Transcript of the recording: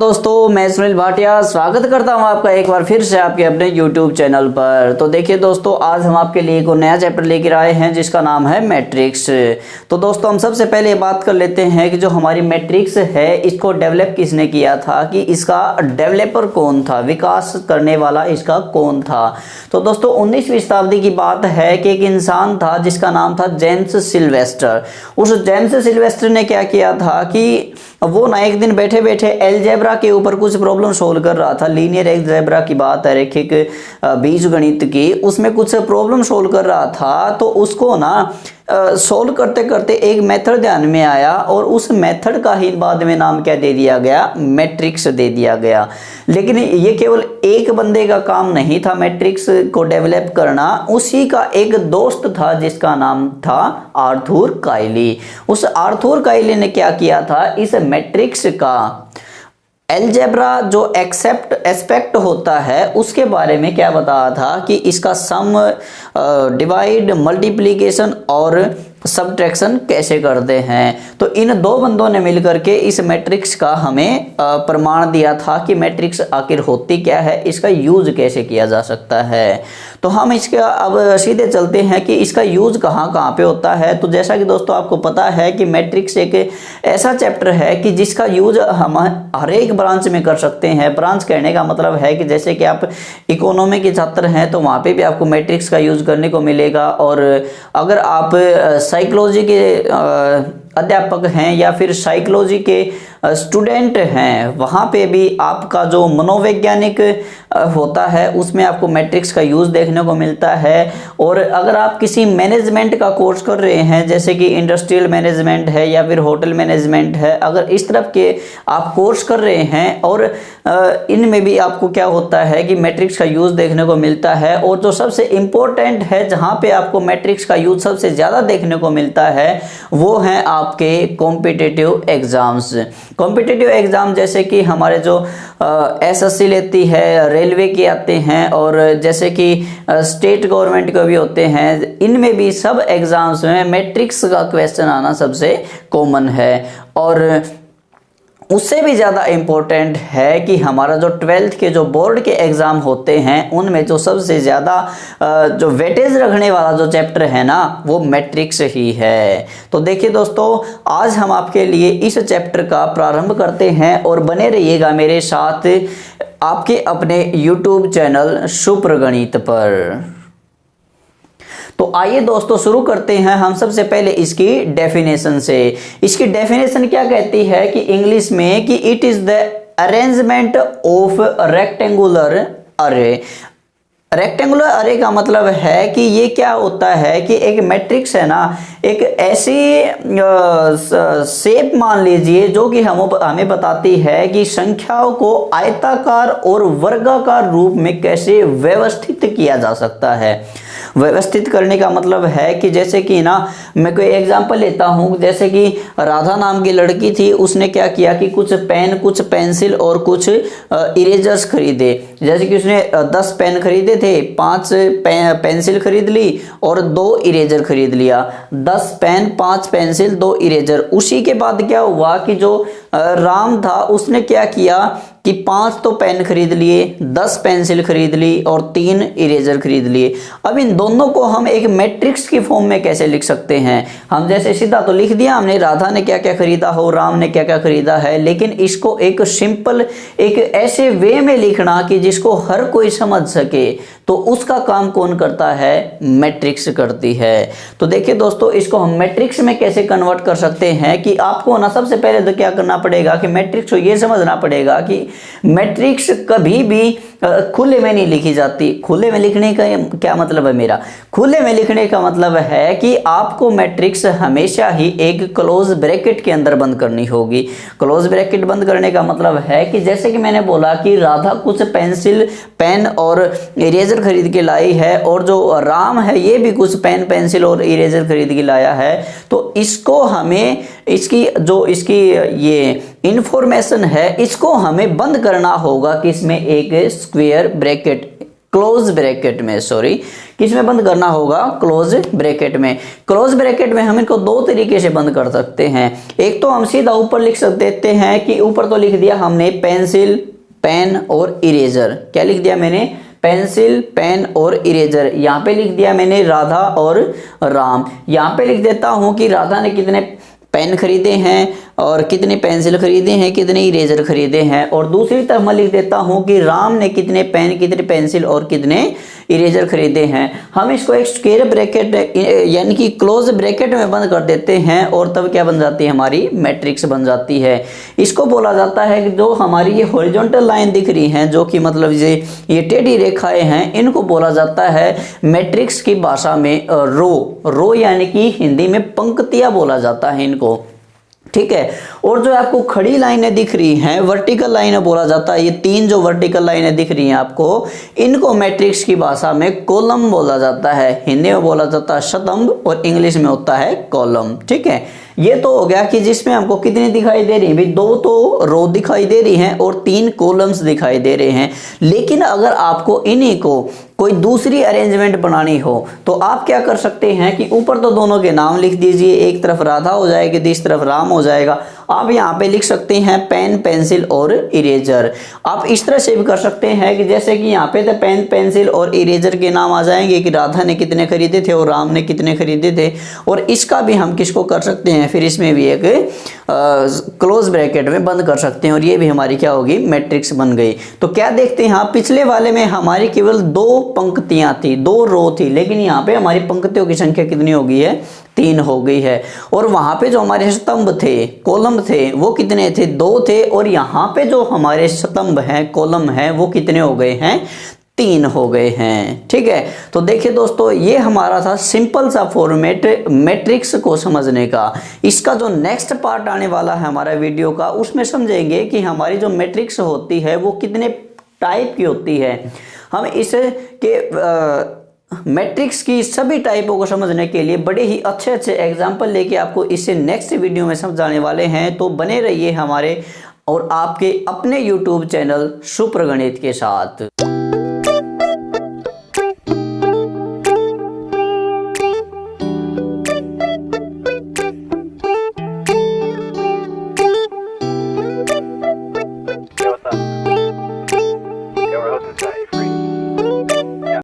दोस्तों मैं सुनील भाटिया स्वागत करता हूं आपका एक बार फिर से आपके अपने YouTube चैनल पर। तो देखिए दोस्तों, आज हम आपके लिए एक नया चैप्टर लेकर आए हैं जिसका नाम है मैट्रिक्स। तो दोस्तों हम सबसे पहले बात कर लेते हैं कि जो हमारी मैट्रिक्स है इसको डेवलप किसने किया था, कि इसका डेवलपर कौन था, विकास करने वाला इसका कौन था। तो दोस्तों 19वीं शताब्दी की बात है कि एक इंसान था जिसका नाम था जेम्स सिल्वेस्टर। उस जेम्स सिल्वेस्टर ने क्या किया था कि वो ना एक दिन बैठे बैठे एलजेब्रा के ऊपर कुछ प्रॉब्लम सोल्व कर रहा था। लीनियर एलजेब्रा की बात है, रैखिक बीजगणित की, उसमें कुछ प्रॉब्लम सोल्व कर रहा था। तो उसको ना सोल्व करते करते एक मेथड ध्यान में आया और उस मेथड का ही बाद में नाम क्या दे दिया गया, मैट्रिक्स दे दिया गया। लेकिन ये केवल एक बंदे का काम नहीं था मैट्रिक्स को डेवलप करना, उसी का एक दोस्त था जिसका नाम था आर्थर कायली। उस आर्थर कायली ने क्या किया था, इस मैट्रिक्स का एलजेब्रा जो एस्पेक्ट होता है उसके बारे में क्या बताया था कि इसका सम, डिवाइड, मल्टीप्लिकेशन और सब्ट्रैक्शन कैसे करते हैं। तो इन दो बंदों ने मिलकर के इस मैट्रिक्स का हमें प्रमाण दिया था कि मैट्रिक्स आखिर होती क्या है, इसका यूज कैसे किया जा सकता है। तो हम इसका अब सीधे चलते हैं कि इसका यूज कहाँ कहाँ पे होता है। तो जैसा कि दोस्तों आपको पता है कि मैट्रिक्स एक ऐसा चैप्टर है कि जिसका यूज हम हर एक ब्रांच में कर सकते हैं। ब्रांच कहने का मतलब है कि जैसे कि आप इकोनॉमी के छात्र हैं तो वहाँ पे भी आपको मैट्रिक्स का यूज करने को मिलेगा, और अगर आप साइकोलॉजी के अध्यापक हैं या फिर साइकोलॉजी के स्टूडेंट हैं, वहाँ पे भी आपका जो मनोवैज्ञानिक होता है उसमें आपको मैट्रिक्स का यूज़ देखने को मिलता है। और अगर आप किसी मैनेजमेंट का कोर्स कर रहे हैं, जैसे कि इंडस्ट्रियल मैनेजमेंट है या फिर होटल मैनेजमेंट है, अगर इस तरफ के आप कोर्स कर रहे हैं और इनमें भी आपको क्या होता है कि मैट्रिक्स का यूज़ देखने को मिलता है। और जो सबसे इम्पोर्टेंट है, जहाँ पे आपको मैट्रिक्स का यूज़ सबसे ज़्यादा देखने को मिलता है, वो हैं आपके कॉम्पिटिटिव एग्ज़ाम्स। कॉम्पिटिटिव एग्ज़ाम जैसे कि हमारे जो एसएससी लेती है, रेलवे के आते हैं, और जैसे कि स्टेट गवर्नमेंट के भी होते हैं, इनमें भी सब एग्ज़ाम्स में मैट्रिक्स का क्वेश्चन आना सबसे कॉमन है। और उससे भी ज़्यादा इम्पोर्टेंट है कि हमारा जो 12th के जो बोर्ड के एग्ज़ाम होते हैं उनमें जो सबसे ज़्यादा जो वेटेज रखने वाला जो चैप्टर है ना, वो मैट्रिक्स ही है। तो देखिए दोस्तों, आज हम आपके लिए इस चैप्टर का प्रारंभ करते हैं और बने रहिएगा मेरे साथ आपके अपने YouTube चैनल सुपर गणित पर। तो आइए दोस्तों शुरू करते हैं हम सबसे पहले इसकी डेफिनेशन से। इसकी डेफिनेशन क्या कहती है कि इंग्लिश में कि it is the arrangement of rectangular अरे। रेक्टेंगुलर अरे का मतलब है कि ये क्या होता है कि एक मैट्रिक्स है ना, एक ऐसी शेप मान लीजिए जो कि हमें बताती है कि संख्याओं को आयताकार और वर्गाकार रूप में कैसे व्यवस्थित किया जा सकता है। व्यवस्थित करने का मतलब है कि जैसे कि ना, मैं कोई एग्जांपल लेता हूँ, जैसे कि राधा नाम की लड़की थी, उसने क्या किया कि कुछ पेन, कुछ पेंसिल और कुछ इरेजर्स खरीदे। जैसे कि उसने 10 पेन खरीदे थे, 5 पेंसिल खरीद ली और 2 इरेजर खरीद लिया। 10 पेन, 5 पेंसिल, 2 इरेजर। उसी के बाद क्या हुआ कि जो राम था उसने क्या किया कि 5 तो पेन खरीद लिए, 10 पेंसिल खरीद ली और 3 इरेजर खरीद लिए। अब इन दोनों को हम एक मैट्रिक्स की फॉर्म में कैसे लिख सकते हैं? हम जैसे सीधा तो लिख दिया हमने, राधा ने क्या क्या खरीदा हो, राम ने क्या क्या खरीदा है, लेकिन इसको एक सिंपल, एक ऐसे वे में लिखना कि जिसको हर कोई समझ सके, तो उसका काम कौन करता है? मैट्रिक्स करती है। तो देखिए दोस्तों, इसको हम मैट्रिक्स में कैसे कन्वर्ट कर सकते हैं कि आपको ना सबसे पहले तो क्या करना पड़ेगा कि मैट्रिक्स को ये समझना पड़ेगा कि मैट्रिक्स कभी भी खुले में नहीं लिखी जाती। खुले में लिखने का क्या मतलब है मेरा? खुले में लिखने का मतलब है कि आपको मैट्रिक्स हमेशा ही एक क्लोज ब्रैकेट के अंदर बंद करनी होगी। क्लोज ब्रैकेट बंद करने का मतलब है कि जैसे कि मैंने बोला कि राधा कुछ पेंसिल, पेन और इरेजर खरीद के लाई है, और जो राम है ये भी कुछ पेन, पेंसिल और इरेजर खरीद के लाया है। तो इसको हमें, इसकी ये इंफॉर्मेशन है, इसको हमें बंद करना होगा कि इसमें एक स्क्वायर ब्रैकेट क्लोज ब्रैकेट में, सॉरी किस में बंद करना होगा, क्लोज ब्रैकेट में। क्लोज ब्रैकेट में हम इनको दो तरीके से बंद कर सकते हैं। एक तो हम सीधा ऊपर लिख देते हैं कि ऊपर तो लिख दिया हमने पेंसिल, पेन और इरेजर। क्या लिख दिया मैंने, पेंसिल, पेन और इरेजर। यहाँ पे लिख दिया मैंने राधा और राम। यहाँ पे लिख देता हूँ कि राधा ने कितने पेन खरीदे हैं और कितने पेंसिल खरीदे हैं, कितने इरेजर खरीदे हैं। और दूसरी तरफ मैं लिख देता हूं कि राम ने कितने पेन, कितने पेंसिल और कितने इरेजर खरीदे हैं। हम इसको एक स्क्वायर ब्रैकेट यानी कि क्लोज ब्रैकेट में बंद कर देते हैं और तब क्या बन जाती है, हमारी मैट्रिक्स बन जाती है। इसको बोला जाता है कि जो हमारी ये हॉरिजॉन्टल लाइन दिख रही हैं, जो कि मतलब ये टेढ़ी रेखाएं हैं, इनको बोला जाता है मैट्रिक्स की भाषा में रो यानी कि हिंदी में पंक्तियां बोला जाता है इनको, ठीक है। और जो आपको खड़ी लाइनें दिख रही हैं, वर्टिकल लाइनें बोला जाता है। ये तीन जो वर्टिकल लाइनें दिख रही हैं आपको, इनको मैट्रिक्स की भाषा में कॉलम बोला जाता है। हिंदी में बोला जाता है स्तंभ और इंग्लिश में होता है कॉलम, ठीक है। ये तो हो गया कि जिसमें हमको कितनी दिखाई दे रही है भाई, दो तो रो दिखाई दे रही हैं और तीन कॉलम्स दिखाई दे रहे हैं। लेकिन अगर आपको इन्हीं को कोई दूसरी अरेंजमेंट बनानी हो तो आप क्या कर सकते हैं कि ऊपर तो दोनों के नाम लिख दीजिए, एक तरफ राधा हो जाएगी, दूसरी तरफ राम हो जाएगा। आप यहाँ पे लिख सकते हैं पेन, पेंसिल और इरेजर। आप इस तरह से भी कर सकते हैं कि जैसे कि यहाँ पे तो पेन, पेंसिल और इरेजर के नाम आ जाएंगे कि राधा ने कितने खरीदे थे और राम ने कितने खरीदे थे। और इसका भी हम किसको कर सकते हैं, फिर इसमें भी एक क्लोज ब्रैकेट में बंद कर सकते हैं और ये भी हमारी क्या होगी, मैट्रिक्स बन गई। तो क्या देखते हैं, पिछले वाले में हमारी केवल दो पंक्तियां थी, दो रो थी, लेकिन यहाँ पे हमारी पंक्तियों की संख्या कितनी हो गई है, 3 हो गई है। और वहां पे जो हमारे स्तंभ थे, कॉलम थे, वो कितने थे, 2 थे। और यहाँ पे जो हमारे स्तंभ हैं, कॉलम हैं, वो कितने हो गए हैं, 3 हो गए हैं, ठीक है। तो देखिए दोस्तों, ये हमारा था सिंपल सा फॉर्मेट मैट्रिक्स को समझने का। इसका जो नेक्स्ट पार्ट आने वाला है हमारा वीडियो का, उसमें समझेंगे कि हमारी जो मैट्रिक्स होती है वो कितने टाइप की होती है। हम इस के मैट्रिक्स की सभी टाइपों को समझने के लिए बड़े ही अच्छे अच्छे एग्जाम्पल लेके आपको इससे नेक्स्ट वीडियो में समझाने वाले हैं। तो बने रहिए हमारे और आपके अपने YouTube चैनल सुप्रगणित के साथ।